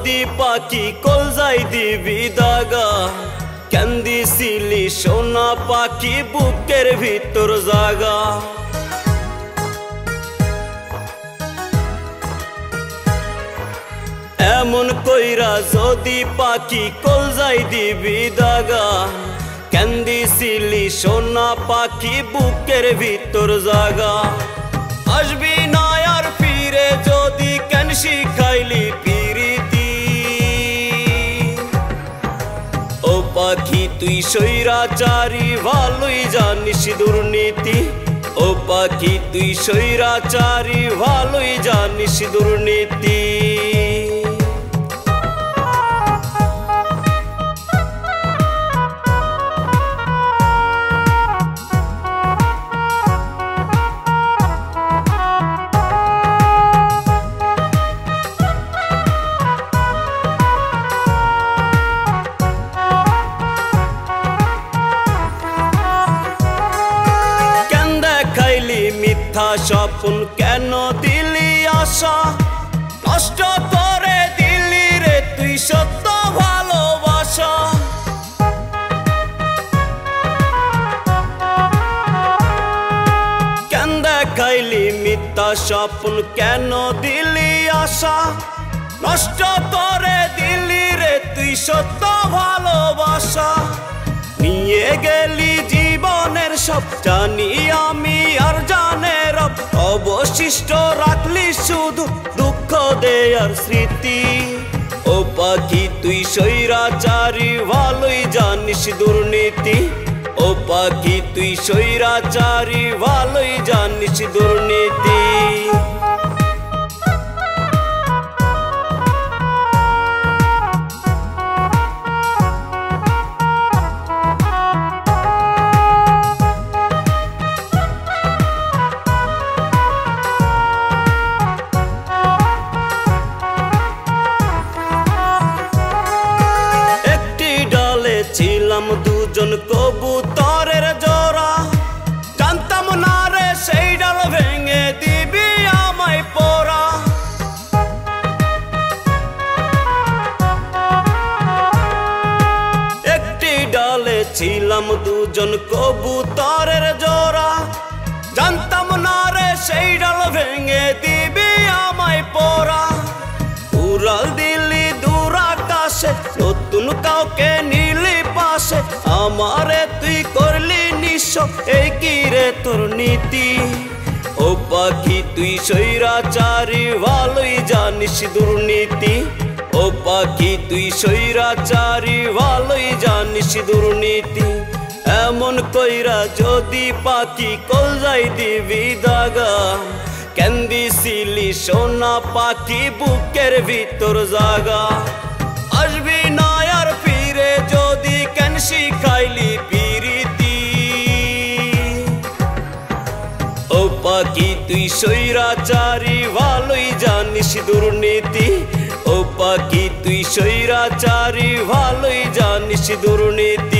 যদি পাখি কলজাই দিবি দাগা, কেন দিছিলি সোনা পাখি বুকের ভিতর জাগা। এমন কইরা যদি পাখি কলজাই দিবি দাগা, কেন দিছিলি সোনা পাখি বুকের ভিতর জাগা। আসবি না আর ফিরে যদি কেন শিখাইলি পিরিতি, ও পাখি তুই স্বৈরাচারী ভালোই জানিস দুর্নীতি। ও পাখি তুই স্বৈরাচারী ভালোই জানিস দুর্নীতি। মিথ্যা স্বপ্ন কেন দিলি আশা, নষ্ট করে দিলি রে তুই সত্য ভালোবাসা। কেন দেখাইলি মিথ্যা স্বপ্ন কেন দিলি আশা, নষ্ট করে দিলি রে তুই সত্য ভালোবাসা। নিয়ে গেলি জীবনের সব জানি আমি আর জানে রব, অবশিষ্ট রাখলি শুধু দুঃখ দেয়ার স্মৃতি। ও পাখি তুই স্বৈরাচারী ভালোই জানিস দুর্নীতি। ও পাখি তুই স্বৈরাচারী ভালোই জানিস দুর্নীতি। ছিলাম দুজন কবুতরের জোড়া, জানতাম না রে সেই ডাল ভেঙে দিবি আমায় পোড়া। একটি ডালে ছিলাম দুজন কবুতরের জোড়া, জানতাম না রে সেই ডাল ভেঙে দিবি আমায় পোড়া। উড়াল দিলি দূর আকাশে নতুন কাউকে নিলি পাশে, আমারে তুই করলি নিঃস্ব এই কি রে তোর নীতি। ও পাখি তুই স্বৈরাচারী ভালোই জানিস দুর্নীতি। ও পাখি তুই স্বৈরাচারী ভালোই জানিস দুর্নীতি। এমন কইরা যদি পাখি কলজাই দিবি দাগা, কেন দিছিলি সোনা পাখি বুকের ভিতর জাগা। আসবি না আর ফিরে যদি কেন শিখাইলি পিরিতি। ও পাখি তুই স্বৈরাচারী ভালোই জানিস দুর্নীতি। ও পাখি তুই স্বৈরাচারী ভালোই জানিস দুর্নীতি।